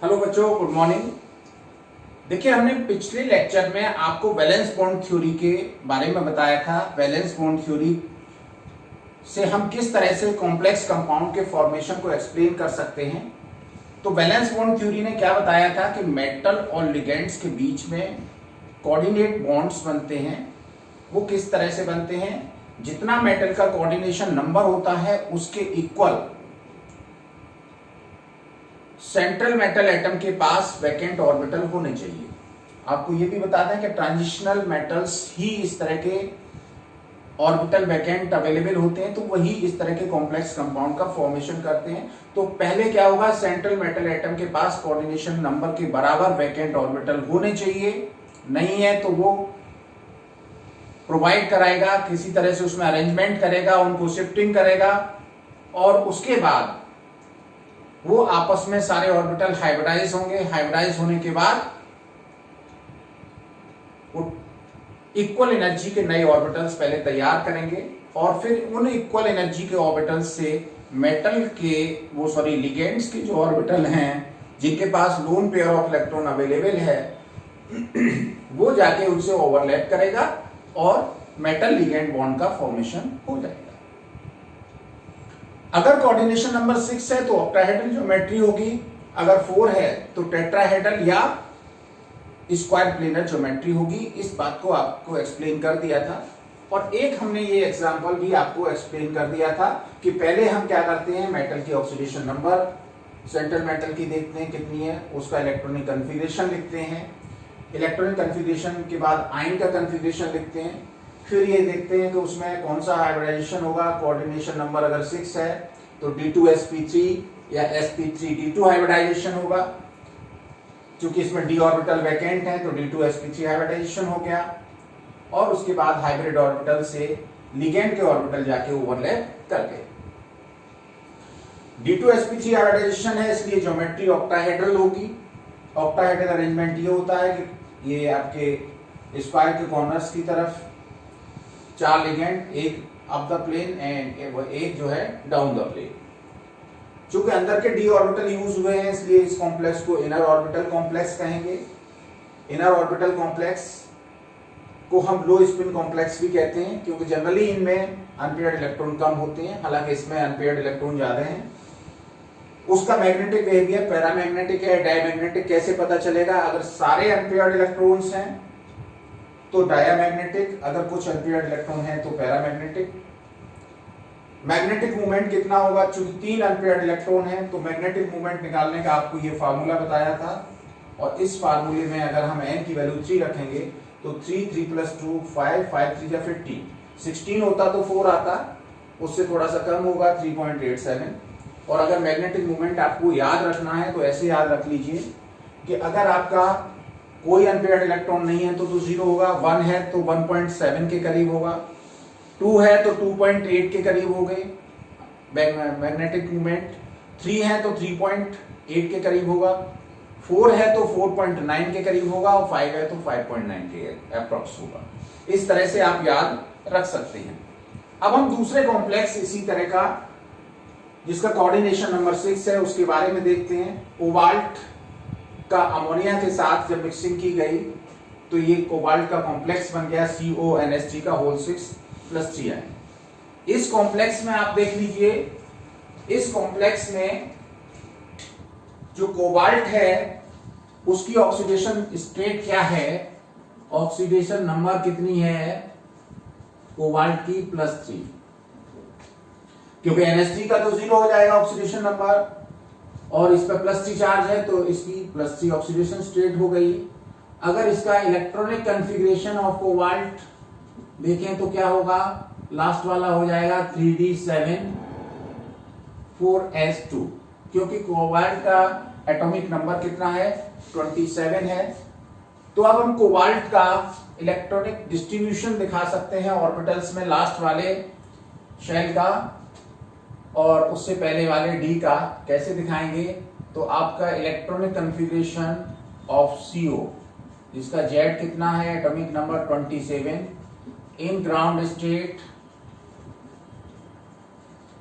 Hello बच्चों, good morning. देखिए, हमने पिछले लेक्चर में आपको वैलेंस बॉन्ड थ्योरी के बारे में बताया था। वैलेंस बॉन्ड थ्योरी से हम किस तरह से कॉम्प्लेक्स कंपाउंड के फॉर्मेशन को एक्सप्लेन कर सकते हैं। तो वैलेंस बॉन्ड थ्योरी ने क्या बताया था कि मेटल और लिगेंड्स के बीच में कोऑर्डिनेट बॉन्ड्स बनते हैं। वो किस तरह से बनते हैं? जितना मेटल का कोऑर्डिनेशन नंबर होता है उसके इक्वल सेंट्रल मेटल एटम के पास वैकेंट ऑर्बिटल होने चाहिए। आपको ये भी बता दें कि ट्रांजिशनल मेटल्स ही इस तरह के ऑर्बिटल वैकेंट अवेलेबल होते हैं, तो वही इस तरह के कॉम्प्लेक्स कंपाउंड का फॉर्मेशन करते हैं। तो पहले क्या होगा, सेंट्रल मेटल एटम के पास कोऑर्डिनेशन नंबर के बराबर वैकेंट ऑर्बिटल होने चाहिए। नहीं है तो वो प्रोवाइड कराएगा, किसी तरह से उसमें अरेंजमेंट करेगा, उनको शिफ्टिंग करेगा और उसके बाद वो आपस में सारे ऑर्बिटल हाइब्रिडाइज होंगे। हाइब्रिडाइज होने के बाद वो इक्वल एनर्जी के नए ऑर्बिटल्स पहले तैयार करेंगे और फिर उन इक्वल एनर्जी के ऑर्बिटल्स से मेटल के लिगेंड्स के जो ऑर्बिटल हैं, जिनके पास lone pair of electron available है, वो जाके उनसे ओवरलैप करेगा और मेटल लिगेंड बॉन्ड का फॉर्मेशन हो जाएगा। अगर कोऑर्डिनेशन नंबर 6 है तो ऑक्टाहेड्रल ज्योमेट्री होगी, अगर 4 है तो टेट्राहेड्रल या स्क्वायर प्लेनर ज्योमेट्री होगी। इस बात को आपको एक्सप्लेन कर दिया था और एक हमने ये एग्जांपल भी आपको एक्सप्लेन कर दिया था कि पहले हम क्या करते हैं, मेटल की ऑक्सीडेशन नंबर सेंट्रल मेटल की देखते हैं कितनी है, उसका इलेक्ट्रॉनिक कन्फिगरेशन लिखते हैं, इलेक्ट्रॉनिक कन्फिगरेशन के बाद आयन का कन्फिगरेशन लिखते हैं, फिर ये देखते हैं कि उसमें कौन सा हाइब्रिडाइजेशन होगा। कोऑर्डिनेशन नंबर अगर 6 है तो D2sp3 या sp3d2 हाइब्रिडाइजेशन होगा। क्योंकि इसमें d ऑर्बिटल वैकेंट है तो D2sp3 हाइब्रिडाइजेशन हो गया और उसके बाद हाइब्रिड ऑर्बिटल से लिगेंड के ऑर्बिटल जाके ओवरलैप कर गए। D2sp3 हाइब्रिडाइजेशन है इसलिए ज्योमेट्री ऑक्टाहेड्रल होगी। ऑक्टाहेड्रल अरेंजमेंट ये होता है कि ये आपके स्क्वायर के कॉर्नर्स की तरफ 4 लिगेंड, एक अप द प्लेन एंड एक जो है डाउन द प्लेन। चूंकि अंदर के डी ऑर्बिटल यूज हुए हैं इसलिए इस कॉम्प्लेक्स को इनर ऑर्बिटल कॉम्प्लेक्स कहेंगे। इनर ऑर्बिटल कॉम्प्लेक्स को हम लो स्पिन कॉम्प्लेक्स भी कहते हैं क्योंकि जनरली इनमें अनपेयर्ड इलेक्ट्रॉन कम होते हैं, हालांकि इसमें अनपेयर्ड इलेक्ट्रॉन ज्यादा हैं। उसका मैग्नेटिक बिहेवियर पैरामैग्नेटिक है, डायमैग्नेटिक कैसे पता चलेगा? अगर सारे अनपेयर्ड इलेक्ट्रॉन्स हैं तो डायमैग्नेटिक, अगर कुछ अनपेयर्ड इलेक्ट्रॉन है तो पैरामैग्नेटिक। मैग्नेटिक मूवमेंट कितना होगा? चूंकि 3 अनपेयर्ड इलेक्ट्रॉन है तो मैग्नेटिक मूवमेंट निकालने का आपको ये फार्मूला बताया था और इस फार्मूले में अगर हम n की वैल्यू 3 रखेंगे तो 3 3 + 2 5 5 3 या 15 16 होता तो 4 आता, उससे थोड़ा सा कम होगा 3.87। और अगर मैग्नेटिक मूवमेंट आपको याद रखना है तो ऐसे याद रख लीजिए कि अगर आपका कोई अनपेयर्ड इलेक्ट्रॉन नहीं है तो 0 होगा, 1 है तो 1.7 के करीब होगा, 2 है तो 2.8 के करीब हो गए मैग्नेटिक मूवमेंट, 3 है तो 3.8 के करीब होगा, 4 है तो 4.9 के करीब होगा और 5 है तो 5.9 के अप्रॉक्स होगा। इस तरह से आप याद रख सकते हैं। अब हम दूसरे कॉम्प्लेक्स इसी तरह का जिसका कोऑर्डिनेशन नंबर 6 है उसके बारे में देखते हैं। कोबाल्ट का अमोनिया के साथ जब मिक्सिंग की गई तो ये कोबाल्ट का कॉम्प्लेक्स बन गया CONH3 का होल 6 + 3 आयन। इस कॉम्प्लेक्स में आप देख लीजिए, इस कॉम्प्लेक्स में जो कोबाल्ट है उसकी ऑक्सीडेशन स्टेट क्या है, ऑक्सीडेशन नंबर कितनी है कोबाल्ट की? +3, क्योंकि NH3 का तो 0 हो जाएगा ऑक्सीडेशन नंबर और इस पर +3 चार्ज है तो इसकी +3 ऑक्सीडेशन स्टेट हो गई। अगर इसका इलेक्ट्रॉनिक कन्फिगरेशन ऑफ कोबाल्ट देखें तो क्या होगा, लास्ट वाला हो जाएगा 3d7 4s2, क्योंकि कोबाल्ट का एटॉमिक नंबर कितना है 27 है। तो अब हम कोबाल्ट का इलेक्ट्रॉनिक डिस्ट्रीब्यूशन दिखा सकते हैं ऑर्बिटल्स में, लास्ट वाले शेल का और उससे पहले वाले डी का। कैसे दिखाएंगे? तो आपका इलेक्ट्रॉनिक कन्फिगरेशन ऑफ CO जिसका Z कितना है, atomic number 27, in ground state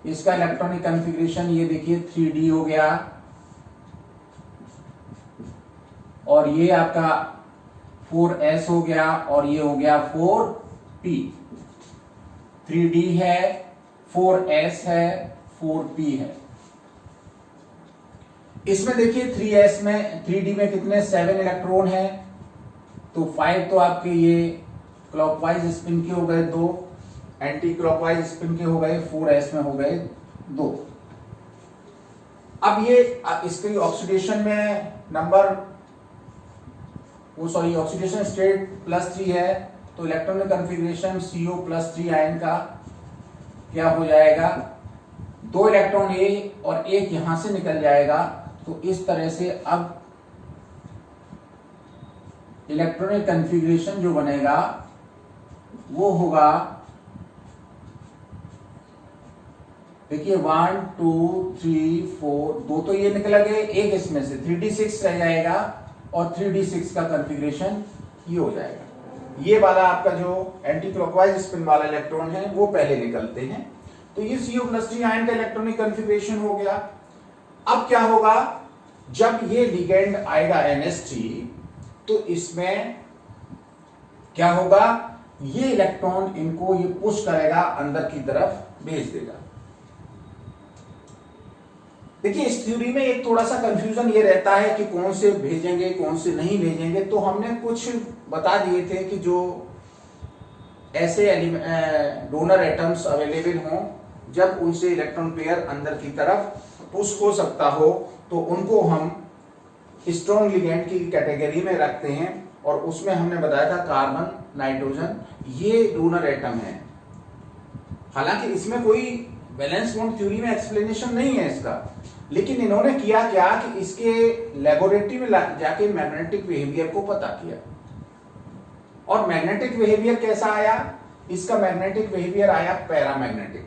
इसका इलेक्ट्रॉनिक कॉन्फ़िगरेशन ये देखिए 3d हो गया, और ये आपका 4s हो गया और ये हो गया 4p। 3d है, 4s है, 4p है। इसमें देखिए 3d में कितने 7 इलेक्ट्रॉन है, तो 5 तो आपके ये क्लॉकवाइज स्पिन के हो गए 2, एंटी क्लॉकवाइज स्पिन के हो गए 4s में हो गए 2। अब ये इसके ऑक्सीडेशन में नंबर ऑक्सीडेशन स्टेट +3 है, तो इलेक्ट्रॉनिक कॉन्फ़िगरेशन CO+3 आयन का क्या हो जाएगा, 2 इलेक्ट्रॉन ए और एक यहां से निकल जाएगा। तो इस तरह से अब इलेक्ट्रॉनिक कॉन्फ़िगरेशन जो बनेगा वो होगा, देखिए 1 2 3 4, 2 तो ये निकल गए, एक इसमें से 3d6 रह जाएगा और 3d6 का कॉन्फ़िगरेशन ये हो जाएगा। ये वाला आपका जो एंटी क्लॉकवाइज स्पिन वाला इलेक्ट्रॉन है वो पहले निकलते हैं। तो ये CO+3 आयन का इलेक्ट्रॉनिक कॉन्फ़िगरेशन हो गया। अब क्या होगा, जब ये लिगेंड आएगा NH3 तो इसमें क्या होगा, ये इलेक्ट्रॉन इनको ये पुश करेगा, अंदर की तरफ भेज देगा। देखिए इस थ्योरी में एक थोड़ा सा कंफ्यूजन ये रहता है कि कौन से भेजेंगे कौन से नहीं भेजेंगे। तो हमने कुछ बता दिए थे कि जो ऐसे डोनर एटम्स अवेलेबल हों जब उनसे इलेक्ट्रॉन पेयर अंदर की तरफ पुश हो सकता हो तो उनको हम स्ट्रॉन्ग लिगेंड की कैटेगरी में रखते हैं। और उसमें हमने बताया था कार्बन, नाइट्रोजन, ये डोनर एटम है। हालांकि इसमें कोई वैलेंस बॉन्ड थ्योरी में एक्सप्लेनेशन नहीं है इसका, लेकिन इन्होंने किया क्या कि इसके लेबोरेटरी में जाके मैग्नेटिक बिहेवियर को पता किया। और मैग्नेटिक बिहेवियर कैसा आया, इसका मैग्नेटिक बिहेवियर आया पैरामैग्नेटिक।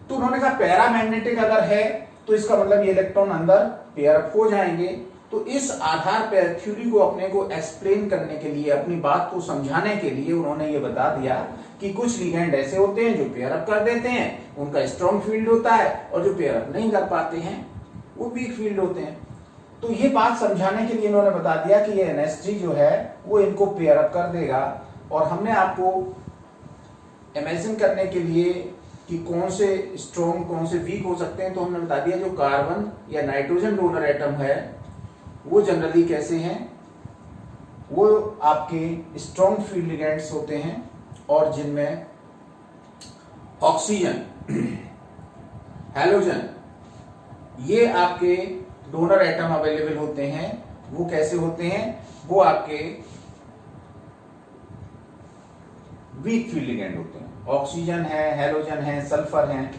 तो उन्होंने कहा पैरामैग्नेटिक अगर है तो इसका मतलब ये इलेक्ट्रॉन अंदर पेयर अप हो जाएंगे। तो इस आधार पर थ्योरी को अपने को एक्सप्लेन करने के लिए, अपनी बात को समझाने के लिए उन्होंने ये बता दिया कि कुछ लिगेंड ऐसे होते हैं जो पेयर अप कर देते हैं, उनका स्ट्रॉन्ग फील्ड होता है, और जो पेयर अप नहीं कर पाते हैं वो वीक फील्ड होते हैं। तो ये बात समझाने के लिए इन्होंने बता दिया कि ये NH3 जो है वो इनको पेयर अप कर देगा। और हमने आपको इमेजिन करने के लिए कि कौन से स्ट्रॉन्ग कौन से वीक हो सकते हैं, तो हमने बता दिया जो कार्बन या नाइट्रोजन डोनर एटम है वो जनरली कैसे हैं, वो आपके स्ट्रॉन्ग फील्ड लिगेंड्स होते हैं, और जिनमें ऑक्सीजन, हैलोजन, ये आपके डोनर एटम अवेलेबल होते हैं। वो कैसे होते हैं, वो आपके वीक फील्ड लिगेंड होते हैं। ऑक्सीजन है, हैलोजन है, सल्फर है।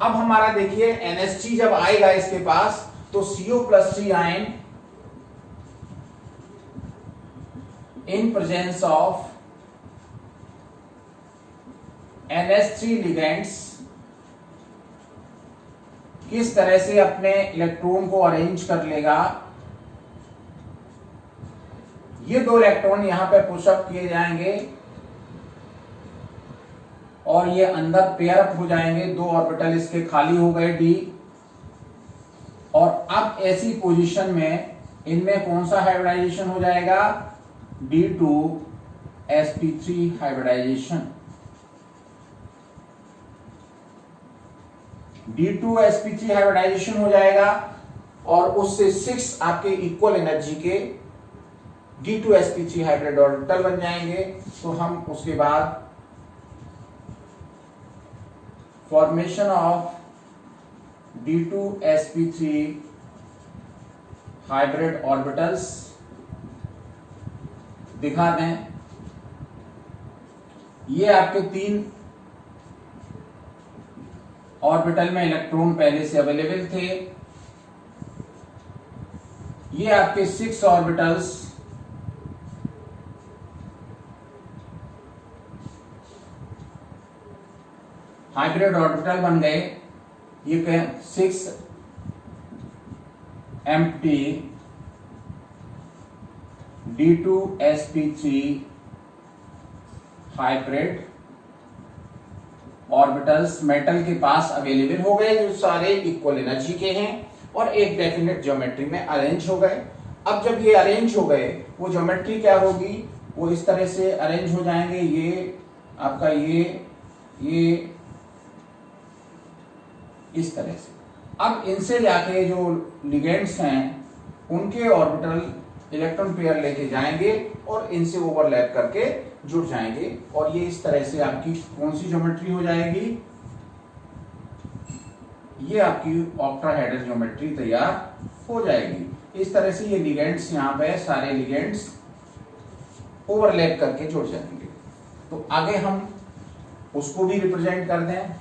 अब हमारा देखिए NH3 जब आएगा इसके पास तो CO+3 ion in presence of NH3 ligands किस तरह से अपने इलेक्ट्रॉन को अरेंज कर लेगा। ये 2 इलेक्ट्रॉन यहां पे पुशअप किए जाएंगे और ये अंदर पेयर अप हो जाएंगे, 2 ऑर्बिटल इसके खाली हो गए d। और अब ऐसी पोजीशन में इनमें कौन सा हाइब्रिडाइजेशन हो जाएगा, D2sp3 हाइब्रिडाइजेशन। D2sp3 हाइब्रिडाइजेशन हो जाएगा और उससे 6 आपके इक्वल एनर्जी के D2sp3 हाइब्रिड ऑर्बिटल बन जाएंगे। तो हम उसके बाद formation of D2sp3 hybrid orbitals दिखा दें। ये आपके 3 ऑर्बिटल में इलेक्ट्रॉन पहले से अवेलेबल थे। ये आपके 6 ऑर्बिटल्स हाइब्रिड ऑर्बिटल बन गए। ये 6 empty D2sp3 hybrid orbitals metal के पास अवेलेबल हो गए, जो सारे इक्वल एनर्जी के हैं और एक डेफिनेट ज्योमेट्री में अरेंज हो गए। अब जब ये अरेंज हो गए, वो ज्योमेट्री क्या होगी, वो इस तरह से अरेंज हो जाएंगे। ये आपका ये इस तरह से। अब इनसे जाके जो लिगेंड्स हैं उनके ऑर्बिटल इलेक्ट्रॉन पेयर लेके जाएंगे और इनसे ओवरलैप करके जुड़ जाएंगे, और ये इस तरह से आपकी कौन सी ज्योमेट्री हो जाएगी, ये आपकी ऑक्टाहेड्रल ज्योमेट्री तैयार हो जाएगी। इस तरह से ये लिगेंड्स यहाँ पे सारे लिगेंड्स ओवरलैप करके जुड़ जाएंगे। तो आगे हम उसको भी रिप्रेजेंट कर दें।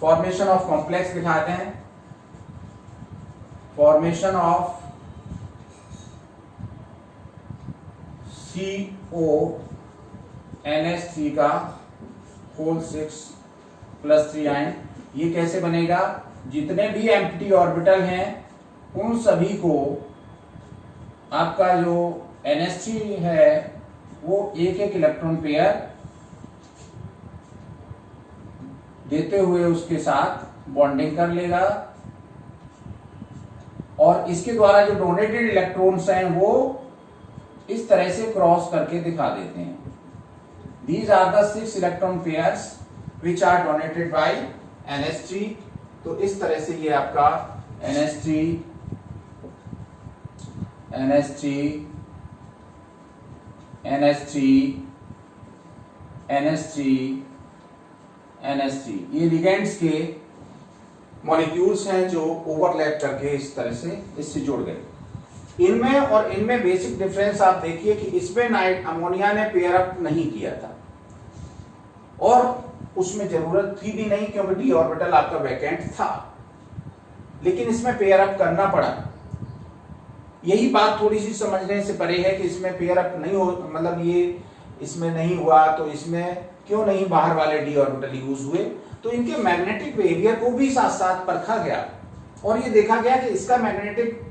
फॉर्मेशन ऑफ कॉम्प्लेक्स दिखाते हैं। फॉर्मेशन ऑफ CONH3 का होल 6+3 आयन, ये कैसे बनेगा, जितने भी एम्प्टी ऑर्बिटल हैं उन सभी को आपका जो NH3 है वो एक एक इलेक्ट्रॉन पेयर देते हुए उसके साथ बॉन्डिंग कर लेगा, और इसके द्वारा जो डोनेटेड इलेक्ट्रॉन्स हैं वो इस तरह से क्रॉस करके दिखा देते हैं। These are the 6 electron pairs which are donated by NH3। तो इस तरह से ये आपका NH3 NH3 NH3 NH3 NH3 ये लिगेंड्स के मॉलिक्यूल्स हैं जो ओवरलैप करके इस तरह से इससे जुड़ गए। इनमें और इनमें बेसिक डिफरेंस आप देखिए कि इसमें नाइट अमोनिया ने पेयर अप नहीं किया था, और उसमें जरूरत थी भी नहीं क्योंकि डी ऑर्बिटल आपका वैकेंट था, लेकिन इसमें पेयर अप करना पड़ा। यही बात थोड़ी सी समझने से परे है कि इसमें पेयर अप नहीं हो, मतलब ये इसमें नहीं हुआ तो इसमें क्यों नहीं बाहर वाले डी ऑर्बिटल यूज हुए। तो इनके मैग्नेटिक बिहेवियर को भी साथ साथ परखा गया, और ये देखा गया कि इसका मैग्नेटिक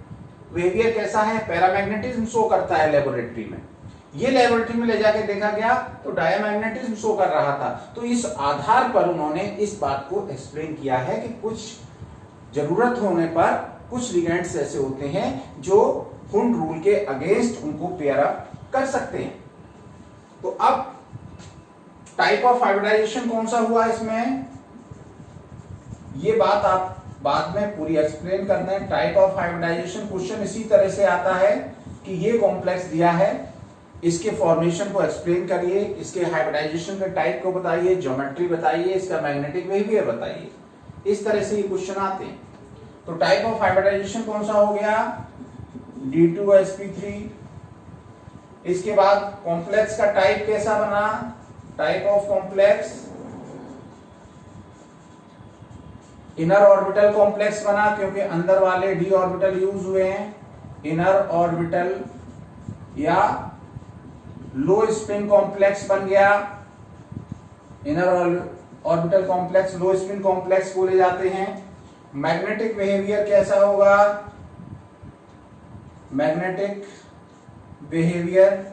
बिहेवियर कैसा है, पैरामैग्नेटिज्म शो करता है लेबोरेटरी में। ये लेबोरेटरी में ले जाके देखा गया तो डायमैग्नेटिज्म शो कर रहा था। तो इस आधार पर उन्होंने इस बात को एक्सप्लेन किया है कि कुछ जरूरत होने पर कुछ लिगेंड्स ऐसे होते हैं जो हुंड रूल के अगेंस्ट उनको पेयर अप कर सकते हैं। तो अब टाइप ऑफ हाइब्रिडाइजेशन कौन सा हुआ इसमें, ये बात आप बाद में पूरी एक्सप्लेन करना है। टाइप ऑफ हाइब्रिडाइजेशन क्वेश्चन इसी तरह से आता है कि ये कॉम्प्लेक्स दिया है, इसके फॉर्मेशन को एक्सप्लेन करिए, इसके हाइब्रिडाइजेशन के टाइप को बताइए, ज्योमेट्री बताइए, इसका मैग्नेटिक बिहेवियर बताइए। इस तरह से ये क्वेश्चन आते हैं। तो टाइप ऑफ हाइब्रिडाइजेशन कौन सा हो गया, D2sp3। इसके बाद कॉम्प्लेक्स का टाइप कैसा बना, type of complex inner orbital complex बना, क्योंकि अंदर वाले डी ऑर्बिटल यूज हुए हैं। इनर ऑर्बिटल या लो स्पिन कॉम्प्लेक्स बन गया। इनर ऑर्बिटल कॉम्प्लेक्स लो स्पिन कॉम्प्लेक्स बोले जाते हैं। मैग्नेटिक बिहेवियर कैसा होगा, मैग्नेटिक बिहेवियर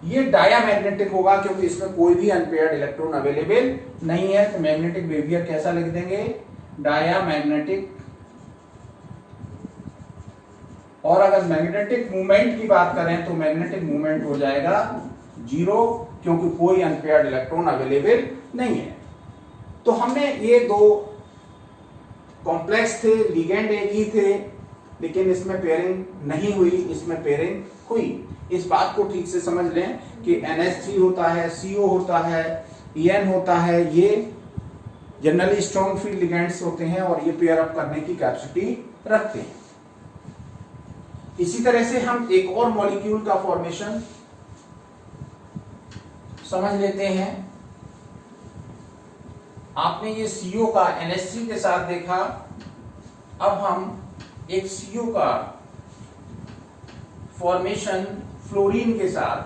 ये डायामैग्नेटिक होगा, क्योंकि इसमें कोई भी अनपेयर्ड इलेक्ट्रॉन अवेलेबल नहीं है। तो मैग्नेटिक बिहेवियर कैसा लिख देंगे, डायामैग्नेटिक। और अगर मैग्नेटिक मूवमेंट की बात करें तो मैग्नेटिक मूवमेंट हो जाएगा 0, क्योंकि कोई अनपेयर्ड इलेक्ट्रॉन अवेलेबल नहीं है। तो हमने ये दो कॉम्प्लेक्स थे, लिगेंड एक ही थे, लेकिन इसमें पेयरिंग नहीं हुई, इसमें पेयरिंग हुई। इस बात को ठीक से समझ लें कि NH3 होता है, CO होता है, EN होता है, ये जनरली स्ट्रॉन्ग फील्ड लिगेंड्स होते हैं और ये पेयर अप करने की कैपेसिटी रखते हैं। इसी तरह से हम एक और मॉलिक्यूल का फॉर्मेशन समझ लेते हैं। आपने ये CO का NH3 के साथ देखा, अब हम एक CO का फॉर्मेशन फ्लोरीन के साथ।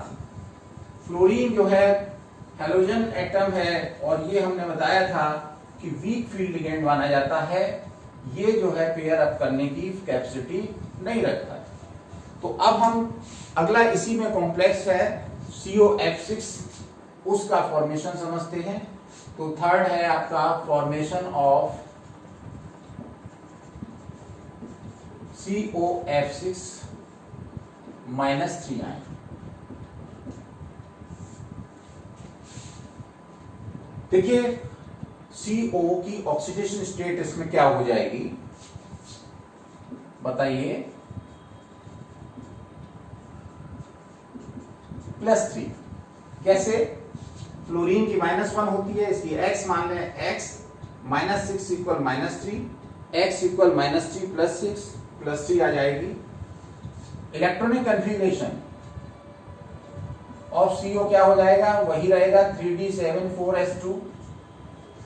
फ्लोरीन जो है हैलोजन एटम है, और ये हमने बताया था कि वीक फील्ड लिगेंड माना जाता है। ये जो है पेयर अप करने की कैपेसिटी नहीं रखता है। तो अब हम अगला इसी में कॉम्प्लेक्स है COF6, उसका फॉर्मेशन समझते हैं। तो थर्ड है आपका फॉर्मेशन ऑफ COF6 -3 आयन। देखिए CO की ऑक्सीडेशन स्टेट इसमें क्या हो जाएगी बताइए, +3। कैसे? फ्लोरीन की -1 होती है, इसकी x मान लें, x -6 इक्वल -3, x इक्वल -3 + 6 + 3 आ जाएगी। इलेक्ट्रॉनिक कन्फिग्रेशन ऑफ CO क्या हो जाएगा? वही रहेगा 3d74s2,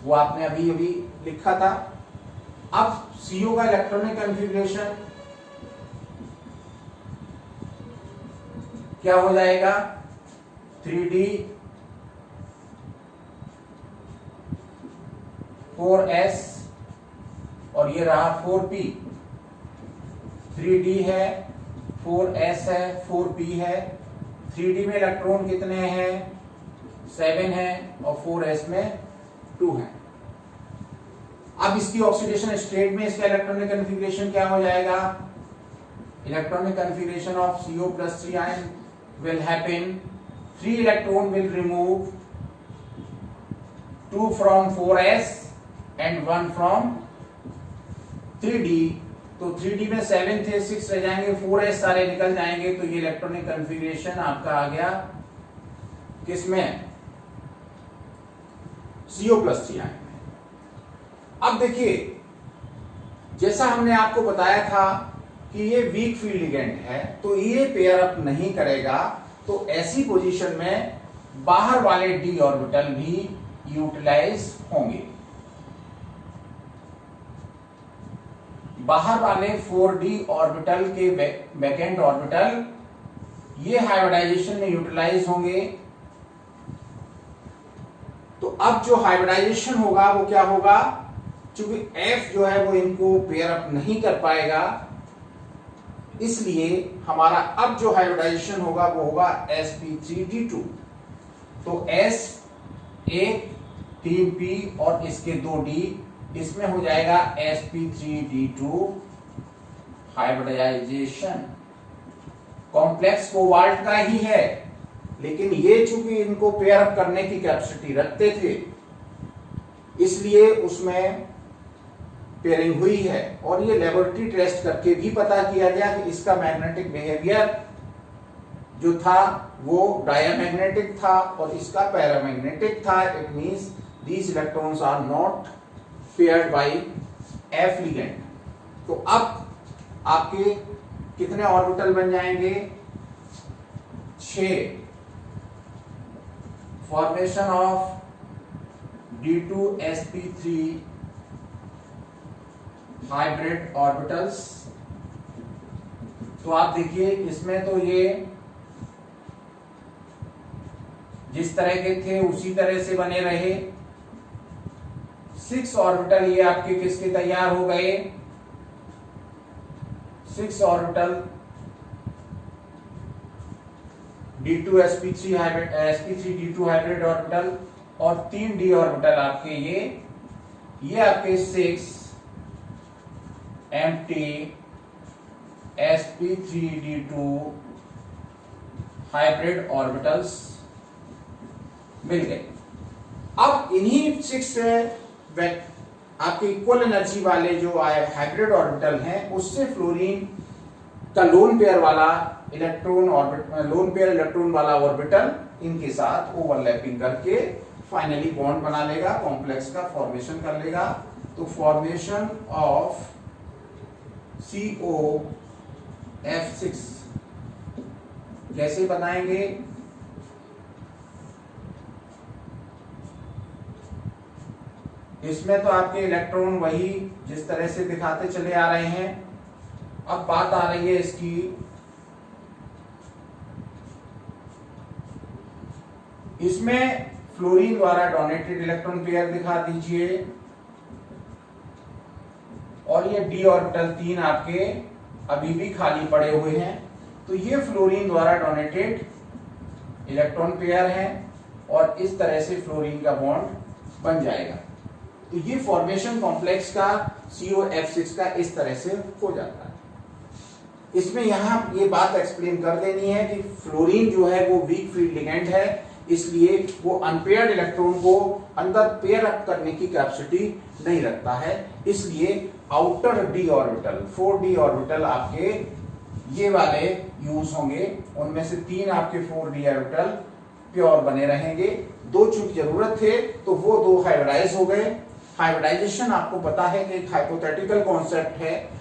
वो आपने अभी अभी लिखा था। अब CO का इलेक्ट्रॉनिक कन्फिग्रेशन क्या हो जाएगा? 3d4s और ये रहा 4p। 3d है, 4s है, 4p है। 3d में इलेक्ट्रॉन कितने हैं? 7 है और 4s में 2 है। अब इसकी ऑक्सीडेशन स्टेट में इसका इलेक्ट्रॉनिक कन्फिग्रेशन क्या हो जाएगा? Electronic configuration of CO + 3 ion will happen, 3 electron will remove 2 from 4s and 1 from 3d। तो 3d में 7 थे, 6 रह जाएंगे, 4s सारे निकल जाएंगे। तो ये इलेक्ट्रॉनिक कन्फिग्रेशन आपका आ गया किसमें? CO + 3 ion में। अब देखिए, जैसा हमने आपको बताया था कि ये वीक फील्ड लिगेंड है, तो ये पेयर अप नहीं करेगा। तो ऐसी पोजीशन में बाहर वाले d ऑर्बिटल भी यूटिलाइज होंगे। बाहर वाले 4d ऑर्बिटल के वैकेंट ऑर्बिटल ये हाइब्रिडाइजेशन में यूटिलाइज होंगे। तो अब जो हाइब्रिडाइजेशन होगा वो क्या होगा? क्योंकि F जो है वो इनको पेयर अप नहीं कर पाएगा, इसलिए हमारा अब जो हाइब्रिडाइजेशन होगा वो होगा sp3d2। तो S 1 3p और इसके 2d, इसमें हो जाएगा sp3d2 हाइब्रिडाइजेशन। कॉम्प्लेक्स कोबाल्ट का ही है, लेकिन ये चूंकि इनको पेयर अप करने की कैपेसिटी रखते थे, इसलिए उसमें पेयरिंग हुई है। और ये लेबोरेटरी टेस्ट करके भी पता किया गया कि इसका मैग्नेटिक बिहेवियर जो था वो डायमैग्नेटिक था और इसका पैरामैग्नेटिक था। It means these electrons are not paired by F ligand. तो अब आपके कितने ऑर्बिटल बन जाएंगे? 6। Formation of D2sp3 hybrid orbitals. तो आप देखिए, इसमें तो ये जिस तरह के थे उसी तरह से बने रहे। 6 ऑर्बिटल ये आपके किसके तैयार हो गए? 6 orbital D2sp3 hybrid, sp3d2 hybrid orbital और 3d ऑर्बिटल आपके ये आपके 6 empty sp3d2 हाइब्रिड ऑर्बिटल्स मिल गए। अब इन्हीं 6 आपके इक्वल एनर्जी वाले जो हाइब्रिड ऑर्बिटल हैं, उससे फ्लोरीन का लोन पेयर इलेक्ट्रॉन वाला ऑर्बिटल इनके साथ ओवरलैपिंग करके फाइनली बॉन्ड बना लेगा, कॉम्प्लेक्स का फॉर्मेशन कर लेगा। तो फॉर्मेशन ऑफ COF6 कैसे बनाएंगे? इसमें तो आपके इलेक्ट्रॉन वही जिस तरह से दिखाते चले आ रहे हैं। अब बात आ रही है इसकी इसमें फ्लोरीन द्वारा डोनेटेड इलेक्ट्रॉन पेयर दिखा दीजिए और ये d ऑर्बिटल 3 आपके अभी भी खाली पड़े हुए हैं। तो ये फ्लोरीन द्वारा डोनेटेड इलेक्ट्रॉन पेयर है और इस तरह से फ्लोरीन का बॉन्ड बन जाएगा। तो ये फॉर्मेशन कॉम्प्लेक्स का COF6 का इस तरह से हो जाता है। इसमें यहाँ ये बात एक्सप्लेन कर देनी है कि फ्लोरीन जो है वो वीक फील्ड लिगेंड है, इसलिए वो अनपेयर्ड इलेक्ट्रॉन को अंदर पेयर अप करने की कैपेसिटी नहीं रखता है, इसलिए outer D orbital 4d orbital आपके ये वाले यूज होंगे, उनमें से 3 आपके 4d ऑर्बिटल प्योर बने रहेंगे। 2 चूंकि जरूरत थे तो वो 2 हाइब्रिडाइज हो गए। हाइब्रिडाइजेशन आपको पता है कि एक हाइपोथेटिकल कॉन्सेप्ट है,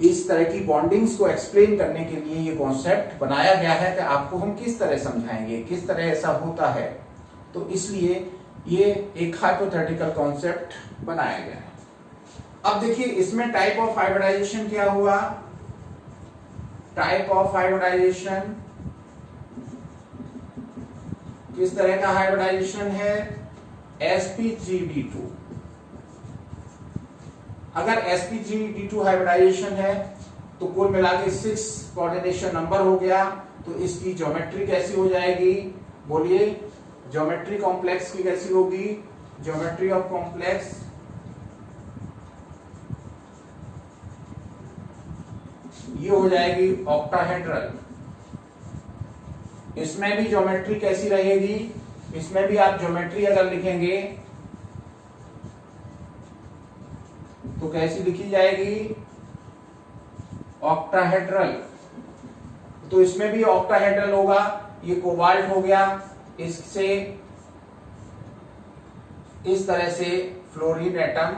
इस तरह की बॉन्डिंग्स को एक्सप्लेन करने के लिए ये कॉन्सेप्ट बनाया गया है कि आपको हम किस तरह समझाएंगे, किस तरह ऐसा होता है, तो इसलिए ये एक हाइपोथेटिकल कॉन्सेप्ट बनाया गया है। अब देखिए इसमें टाइप ऑफ हाइब्रिडाइजेशन क्या हुआ। टाइप ऑफ हाइब्रिडाइजेशन किस तरह का हाइब्रिडाइजेशन है, sp3d2। अगर sp3d2 हाइब्रिडाइजेशन है तो कुल मिला के 6 कोऑर्डिनेशन नंबर हो गया, तो इसकी ज्योमेट्री कैसी हो जाएगी, बोलिए ज्योमेट्री कॉम्प्लेक्स की कैसी होगी, ज्योमेट्री ऑफ कॉम्प्लेक्स ये हो जाएगी ऑक्टाहेड्रल। इसमें भी ज्योमेट्री कैसी रहेगी, इसमें भी आप ज्योमेट्री अगर लिखेंगे तो कैसी लिखी जाएगी, ऑक्टाहेड्रल। तो इसमें भी ऑक्टाहेड्रल होगा, ये कोबाल्ट हो गया, इससे इस तरह से फ्लोरीन एटम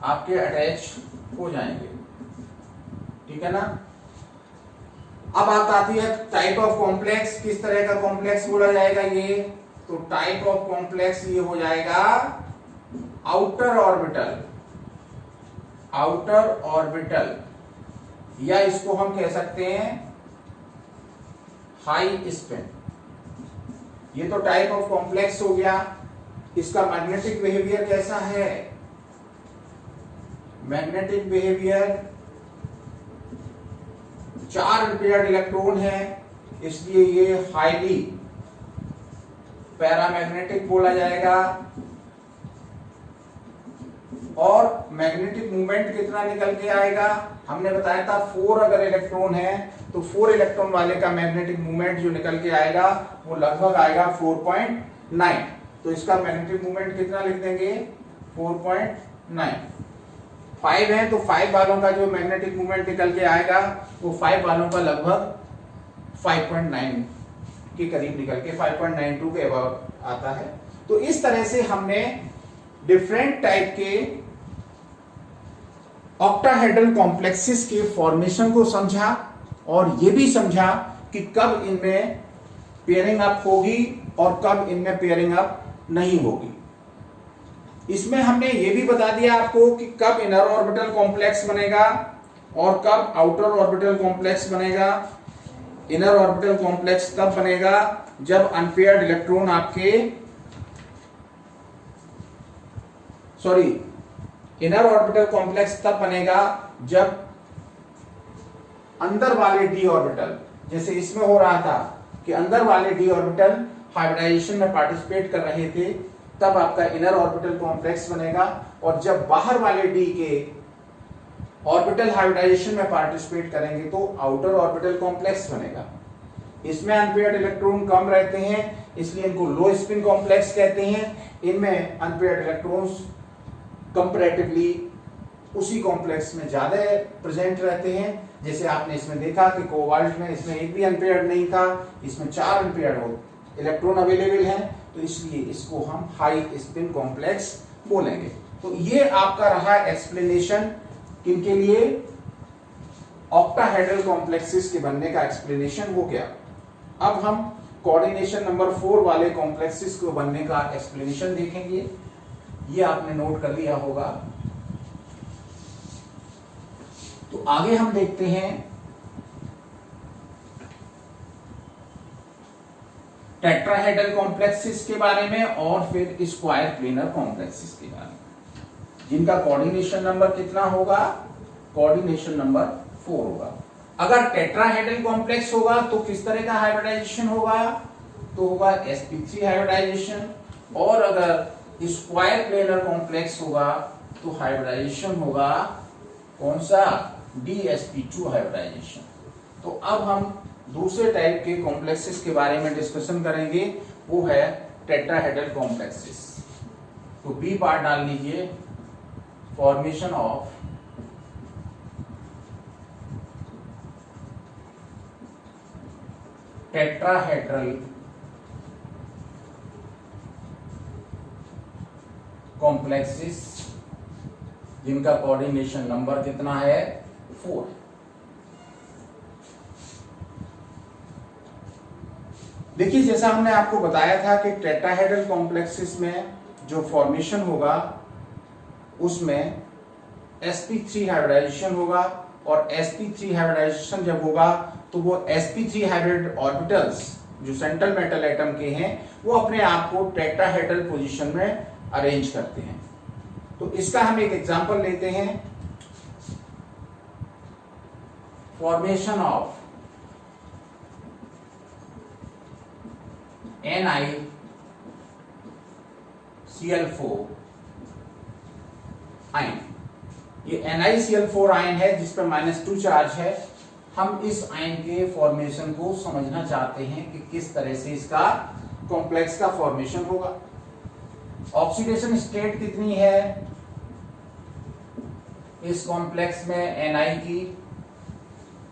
आपके अटैच हो जाएंगे, ठीक है ना। अब बात आती है टाइप ऑफ कॉम्प्लेक्स, किस तरह का कॉम्प्लेक्स बोला जाएगा ये, तो टाइप ऑफ कॉम्प्लेक्स ये हो जाएगा आउटर ऑर्बिटल। आउटर ऑर्बिटल या इसको हम कह सकते हैं हाई स्पिन। ये तो टाइप ऑफ कॉम्प्लेक्स हो गया। इसका मैग्नेटिक बिहेवियर कैसा है, मैग्नेटिक बिहेवियर 4 अनपेयर्ड इलेक्ट्रॉन है, इसलिए ये हाईली पैरामैग्नेटिक बोला जाएगा। और मैग्नेटिक मूवमेंट कितना निकल के आएगा, हमने बताया था 4 अगर इलेक्ट्रॉन है तो 4 इलेक्ट्रॉन वाले का मैग्नेटिक मूवमेंट जो निकल के आएगा वो लगभग आएगा 4.9। तो इसका मैग्नेटिक मूवमेंट कितना लिख देंगे, 4.9। 5 है तो 5 वालों का जो मैग्नेटिक मूवमेंट निकल के आएगा वो 5 वालों का लगभग 5.9 के करीब निकल के 5.92 के अबाउट आता है। तो इस तरह से हमने डिफरेंट टाइप के ऑक्टाहेड्रल कॉम्प्लेक्सेस के फॉर्मेशन को समझा और यह भी समझा कि कब इनमें पेयरिंग अप होगी और कब इनमें पेयरिंग अप नहीं होगी। इसमें हमने ये भी बता दिया आपको कि कब इनर ऑर्बिटल कॉम्प्लेक्स बनेगा और कब आउटर ऑर्बिटल कॉम्प्लेक्स बनेगा। इनर ऑर्बिटल कॉम्प्लेक्स तब बनेगा जब अनपेयर्ड इलेक्ट्रॉन आपके इनर ऑर्बिटल कॉम्प्लेक्स तब बनेगा जब अंदर वाले डी ऑर्बिटल, जैसे इसमें हो रहा था कि अंदर वाले डी ऑर्बिटल हाइब्रिडाइजेशन में पार्टिसिपेट कर रहे थे, तब आपका इनर ऑर्बिटल कॉम्प्लेक्स बनेगा। और जब बाहर वाले डी के ऑर्बिटल हाइब्रिडाइजेशन में पार्टिसिपेट करेंगे तो आउटर ऑर्बिटल कॉम्प्लेक्स बनेगा। इसमें अनपेयर्ड इलेक्ट्रॉन कम रहते हैं, इसलिए इनको लो स्पिन कॉम्प्लेक्स कहते हैं। इनमें अनपेयर्ड इलेक्ट्रॉन्स कंपैरेटिवली उसी कॉम्प्लेक्स में ज्यादा प्रेजेंट रहते हैं। जैसे आपने इसमें देखा कि कोबाल्ट में इसमें एक भी अनपेयर्ड नहीं था, इसमें 4 अनपेयर्ड इलेक्ट्रॉन अवेलेबल हैं, तो इसलिए इसको हम हाई स्पिन कॉम्प्लेक्स बोलेंगे। तो ये आपका रहा एक्सप्लेनेशन किनके लिए, ऑक्टाहेड्रल कॉम्प्लेक्सेस के बनने का एक्सप्लेनेशन हो गया। अब हम कोऑर्डिनेशन नंबर 4 वाले कॉम्प्लेक्सेस को बनने का एक्सप्लेनेशन देखेंगे। ये आपने नोट कर लिया होगा। तो आगे हम देखते हैं टेट्राहेड्रल कॉम्प्लेक्सेस के बारे में और फिर स्क्वायर प्लेनर कॉम्प्लेक्सेस के बारे में, जिनका कोऑर्डिनेशन नंबर कितना होगा, कोऑर्डिनेशन नंबर 4 होगा। अगर टेट्राहेड्रल कॉम्प्लेक्स होगा तो किस तरह का हाइब्रिडाइजेशन होगा, तो होगा sp3 हाइब्रिडाइजेशन। और अगर स्क्वायर प्लेनर कॉम्प्लेक्स होगा तो हाइब्रिडाइजेशन होगा कौन सा, DsP2 हाइब्रिडाइजेशन। तो अब हम दूसरे टाइप के कॉम्प्लेक्सेस के बारे में डिस्कशन करेंगे, वो है टेट्राहेड्रल कॉम्प्लेक्सेस। तो बी पार्ट डाल लीजिए, फॉर्मेशन ऑफ टेट्राहेड्रल कॉम्प्लेक्सेस जिनका कोऑर्डिनेशन नंबर कितना है, 4। देखिए, जैसा हमने आपको बताया था कि टेट्राहेड्रल कॉम्प्लेक्सेस में जो फॉर्मेशन होगा उसमें sp3 हाइब्रिडाइजेशन होगा, और sp3 हाइब्रिडाइजेशन जब होगा तो वो sp3 हाइब्रिड ऑर्बिटल्स जो सेंट्रल मेटल एटम के हैं वो अपने आप को टेट्राहेड्रल पोजीशन में अरेंज करते हैं। तो इसका हम एक एग्जांपल लेते हैं, फॉर्मेशन ऑफ NiCl4 आयन। ये NiCl4 आयन है जिस पर -2 चार्ज है। हम इस आयन के फॉर्मेशन को समझना चाहते हैं कि किस तरह से इसका कॉम्प्लेक्स का फॉर्मेशन होगा। ऑक्सीडेशन स्टेट कितनी है इस कॉम्प्लेक्स में, Ni की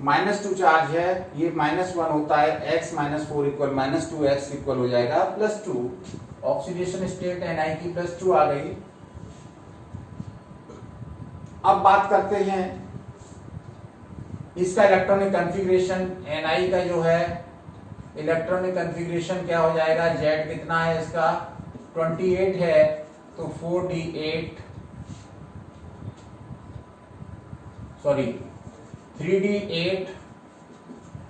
-2 चार्ज है, ये -1 होता है, x -4 इक्वल -2x इक्वल हो जाएगा +2। ऑक्सीडेशन स्टेट Ni की +2 आ गई। अब बात करते हैं इसका इलेक्ट्रॉनिक कॉन्फ़िगरेशन। Ni का जो है इलेक्ट्रॉनिक कॉन्फ़िगरेशन क्या हो जाएगा, Z कितना है इसका 28 है, तो 3d8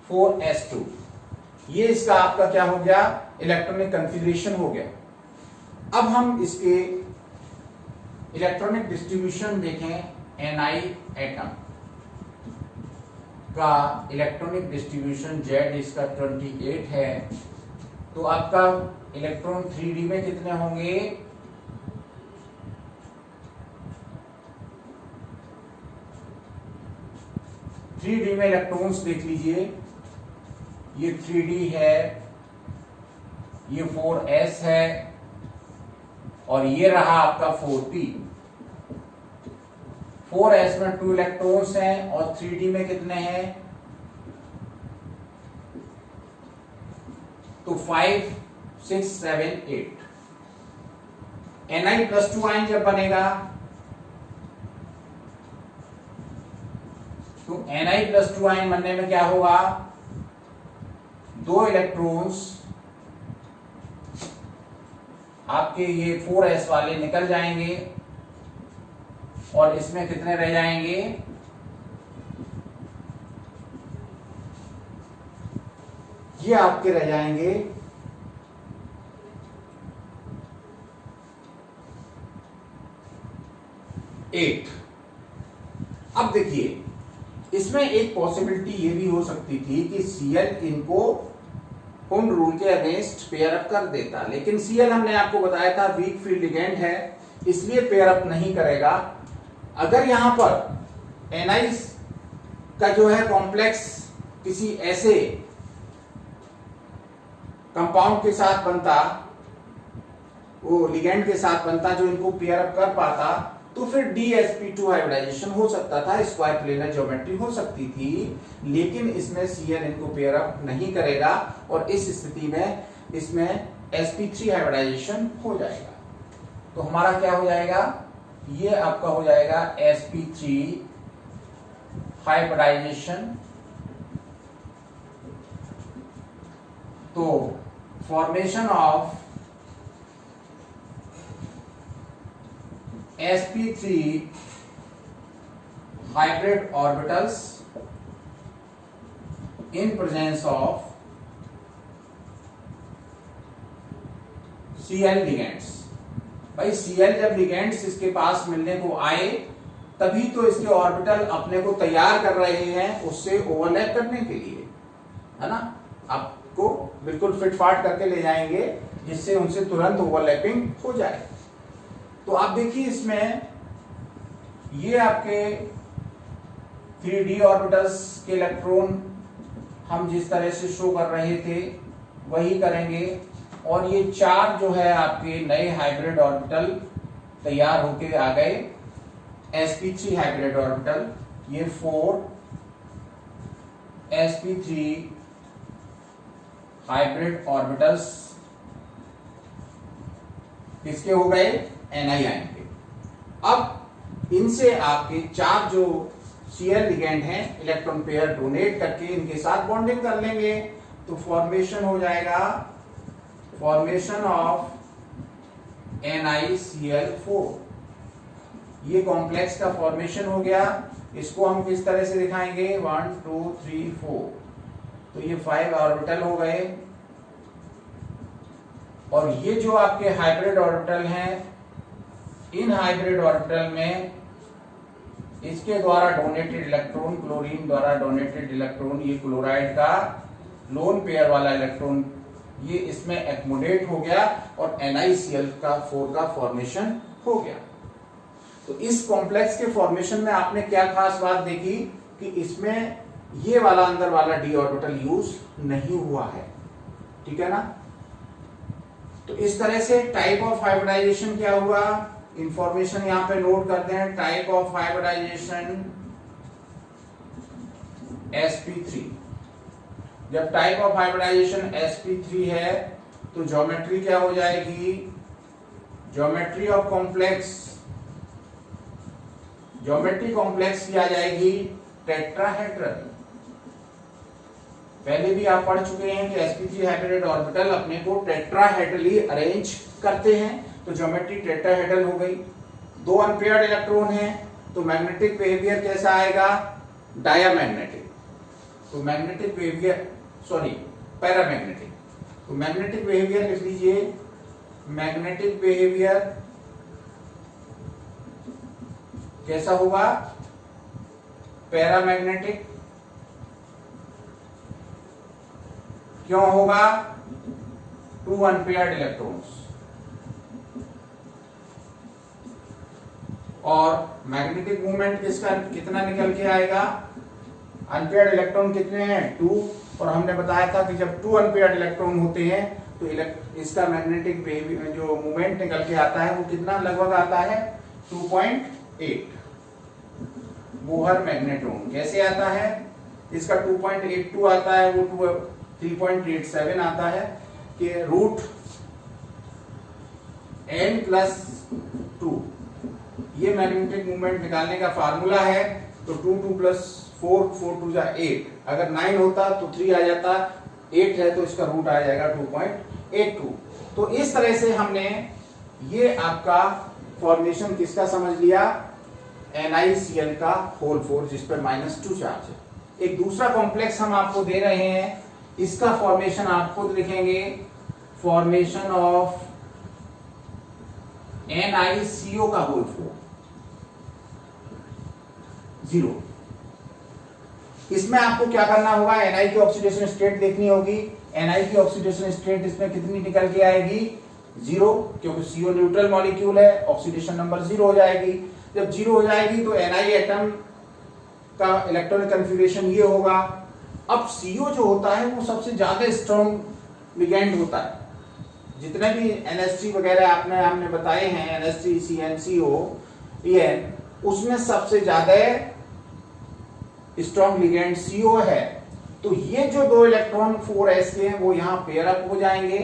4s2, ये इसका आपका क्या हो गया, इलेक्ट्रॉनिक कॉन्फ़िगरेशन हो गया। अब हम इसके इलेक्ट्रॉनिक डिस्ट्रीब्यूशन देखें। Ni एटम का इलेक्ट्रॉनिक डिस्ट्रीब्यूशन Z इसका 28 है, तो आपका इलेक्ट्रॉन 3d में कितने होंगे, 3d में इलेक्ट्रॉन्स देख लीजिए, ये 3d है, ये 4s है, और ये रहा आपका 4p। 4s में 2 इलेक्ट्रॉन्स हैं और 3d में कितने हैं, तो 5 6 7 8। Ni+2 आयन जब बनेगा तो Ni+2 आयन बनने में क्या होगा, 2 इलेक्ट्रॉन्स आपके ये 4s वाले निकल जाएंगे और इसमें कितने रह जाएंगे, ये आपके रह जाएंगे 8। अब देखिए, इसमें एक पॉसिबिलिटी ये भी हो सकती थी कि Cl इनको कुंड रूल के अगेंस्ट पेयर अप कर देता, लेकिन Cl हमने आपको बताया था वीक फील्ड लिगेंड है, इसलिए पेयर अप नहीं करेगा। अगर यहां पर Ni का जो है कॉम्प्लेक्स किसी ऐसे कंपाउंड के साथ बनता, वो लिगेंड के साथ बनता जो इनको पेयर अप कर पाता, तो फिर DsP2 हाइब्रिडाइजेशन हो सकता था, स्क्वायर प्लेनर ज्योमेट्री हो सकती थी, लेकिन इसमें Cl इनको पेयर अप नहीं करेगा और इस स्थिति में इसमें sp3 हाइब्रिडाइजेशन हो जाएगा। तो हमारा क्या हो जाएगा, ये आपका हो जाएगा sp3 हाइब्रिडाइजेशन। तो formation of sp3 hybrid orbitals in presence of Cl ligands। भाई Cl जब लिगेंड्स इसके पास मिलने को आए तभी तो इसके ऑर्बिटल अपने को तैयार कर रहे हैं उससे ओवरलैप करने के लिए, है ना, आपको बिल्कुल फिट फाट करके ले जाएंगे जिससे उनसे तुरंत ओवरलैपिंग हो जाए। तो आप देखिए, इसमें ये आपके 3d ऑर्बिटल्स के इलेक्ट्रॉन हम जिस तरह से शो कर रहे थे वही करेंगे, और ये 4 जो है आपके नए हाइब्रिड ऑर्बिटल तैयार होके आ गए, sp3 हाइब्रिड ऑर्बिटल, ये 4 sp3 हाइब्रिड ऑर्बिटल्स किसके हो गए, Ni आयन के। अब इनसे आपके 4 जो Cl लिगेंड हैं इलेक्ट्रॉन पेयर डोनेट करके इनके साथ बॉन्डिंग कर लेंगे, तो फॉर्मेशन हो जाएगा, फॉर्मेशन ऑफ NiCl4। ये कॉम्प्लेक्स का फॉर्मेशन हो गया। इसको हम किस तरह से दिखाएंगे, 1 2 3 4, तो ये 5 ऑर्बिटल हो गए। और ये जो आपके हाइब्रिड ऑर्बिटल हैं, इन हाइब्रिड ऑर्बिटल में इसके द्वारा डोनेटेड इलेक्ट्रॉन, क्लोरीन द्वारा डोनेटेड इलेक्ट्रॉन, ये क्लोराइड का लोन पेयर वाला इलेक्ट्रॉन, ये इसमें एक्मोडेट हो गया और NiCl4 का फॉर्मेशन हो गया। तो इस कॉम्प्लेक्स के फॉर्मेशन में आपने क्या खास बात देखी कि इसमें ये वाला अंदर वाला d ऑर्बिटल यूज नहीं हुआ है, ठीक है ना। तो इस तरह से टाइप ऑफ हाइब्रिडाइजेशन क्या हुआ, इंफॉर्मेशन यहां पे नोट करते हैं। Type of hybridization sp3। जब टाइप ऑफ हाइब्रिडाइजेशन sp3 है तो ज्योमेट्री क्या हो जाएगी, geometry of complex, geometry complex की आ जाएगी टेट्राहेड्रल। पहले भी आप पढ़ चुके हैं कि sp3 हाइब्रिड ऑर्बिटल अपने को टेट्राहेड्रली अरेंज करते हैं, तो ज्योमेट्री टेट्राहेड्रल हो गई। 2 अनपेयर्ड इलेक्ट्रॉन हैं, तो मैग्नेटिक बिहेवियर कैसा आएगा, डायामैग्नेटिक। तो मैग्नेटिक बिहेवियर, सॉरी पैरामैग्नेटिक, तो मैग्नेटिक बिहेवियर लिख लीजिए, मैग्नेटिक बिहेवियर कैसा होगा, पैरामैग्नेटिक। क्यों होगा, 2 अनपेयर्ड इलेक्ट्रॉन्स। और मैग्नेटिक मूवमेंट किसका कितना निकल के आएगा, अनपेयर्ड इलेक्ट्रॉन कितने हैं, 2। और हमने बताया था कि जब 2 अनपेयर्ड इलेक्ट्रॉन होते हैं तो इसका मैग्नेटिक जो मूवमेंट निकल के आता है वो कितना लगभग आता है, 2.8 बोहर मैग्नेट्रॉन। कैसे आता है, इसका 2.82 आता है, वो 3.87 आता है कि रूट n+2, ये मैग्नेटिक मूवमेंट निकालने का फार्मूला है। तो 2 2 + 4 4 2 8, अगर 9 होता तो 3 आ जाता, 8 है तो इसका रूट आ जाएगा 2.82। तो इस तरह से हमने ये आपका फॉर्मेशन किसका समझ लिया, NiCl का होल 4 जिस पर -2 चार्ज है। एक दूसरा कॉम्प्लेक्स हम आपको दे रहे हैं, इसका फॉर्मेशन आप खुद लिखेंगे, फॉर्मेशन ऑफ NiCO का होल 4 0। इसमें आपको क्या करना होगा, Ni की ऑक्सीडेशन स्टेट देखनी होगी। Ni की ऑक्सीडेशन स्टेट इसमें कितनी निकल के आएगी, 0, क्योंकि CO न्यूट्रल मॉलिक्यूल है, ऑक्सीडेशन नंबर 0 हो जाएगी। जब 0 हो जाएगी तो Ni एटम का इलेक्ट्रॉनिक कन्फिगरेशन ये होगा। अब CO जो होता है वो सबसे ज्यादा स्ट्रॉन्ग लिगेंड होता है। जितने भी NH3 वगैरह हमने बताए हैं, NH3 CnCO EN, उसमें सबसे ज्यादा स्ट्रॉन्ग लिगेंड CO है। तो ये जो 2 इलेक्ट्रॉन 4s के हैं वो यहाँ पेयर अप हो जाएंगे,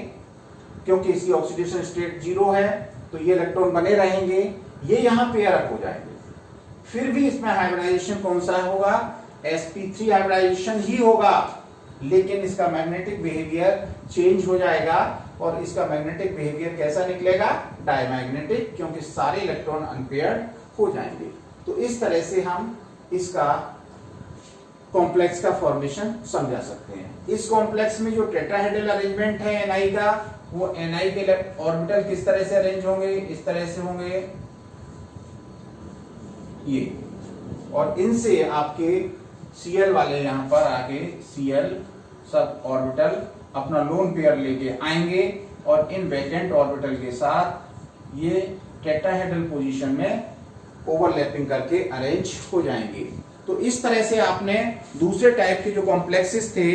क्योंकि इसकी ऑक्सीडेशन स्टेट 0 है तो ये इलेक्ट्रॉन बने रहेंगे, ये यहाँ पेयर अप हो जाएंगे। फिर भी इसमें हाइब्रिडाइजेशन कौन सा होगा, sp3 हाइब्रिडाइजेशन ही होगा, लेकिन इसका मैग्नेटिक बिहेवियर चेंज हो जाएगा और इसका मैग्नेटिक बिहेवियर कैसा निकलेगा, डायमैग्नेटिक, क्योंकि सारे इलेक्ट्रॉन अनपेयर्ड हो जाएंगे। तो इस तरह से हम इसका कॉम्प्लेक्स का फॉर्मेशन समझा सकते हैं। इस कॉम्प्लेक्स में जो टेट्राहेड्रल अरेंजमेंट है Ni का, वो Ni के ऑर्बिटल किस तरह से अरेंज होंगे, इस तरह से होंगे ये, और इनसे आपके Cl वाले यहाँ पर आके Cl सब ऑर्बिटल अपना लोन पेयर लेके आएंगे और इन वैकेंट ऑर्बिटल के साथ ये टेट्राहेड्रल पोजीशन में ओवरलैपिंग करके अरेंज हो जाएंगे। तो तो इस तरह से आपने दूसरे टाइप के जो कॉम्प्लेक्सेस थे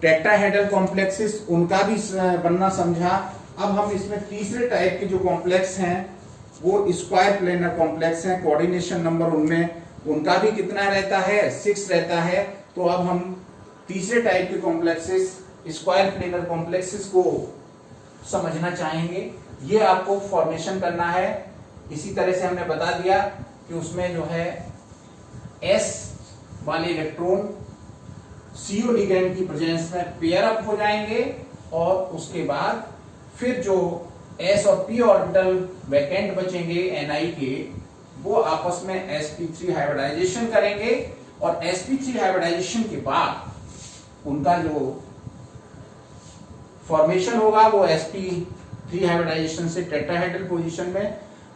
टेट्राहेड्रल कॉम्प्लेक्सेस उनका भी बनना समझा। अब हम इसमें तीसरे टाइप के जो कॉम्प्लेक्स हैं वो स्क्वायर प्लेनर कॉम्प्लेक्स हैं। कोऑर्डिनेशन नंबर उनमें उनका भी कितना रहता है 6 रहता है। तो अब हम तीसरे टाइप के कॉम्प्लेक्सेस स्क्वायर प्लेनर कॉम्प्लेक्सेस को समझना चाहेंगे। ये आपको फॉर्मेशन करना है। इसी तरह से हमने बता दिया कि उसमें जो है s वाले इलेक्ट्रॉन CO लिगेंड की प्रेजेंस में पेयर अप हो जाएंगे और उसके बाद फिर जो s और p ऑर्बिटल वैकेंट बचेंगे Ni के वो आपस में sp3 हाइब्रिडाइजेशन करेंगे और sp3 हाइब्रिडाइजेशन के बाद उनका जो फॉर्मेशन होगा वो sp3 हाइब्रिडाइजेशन से टेट्राहेड्रल पोजीशन में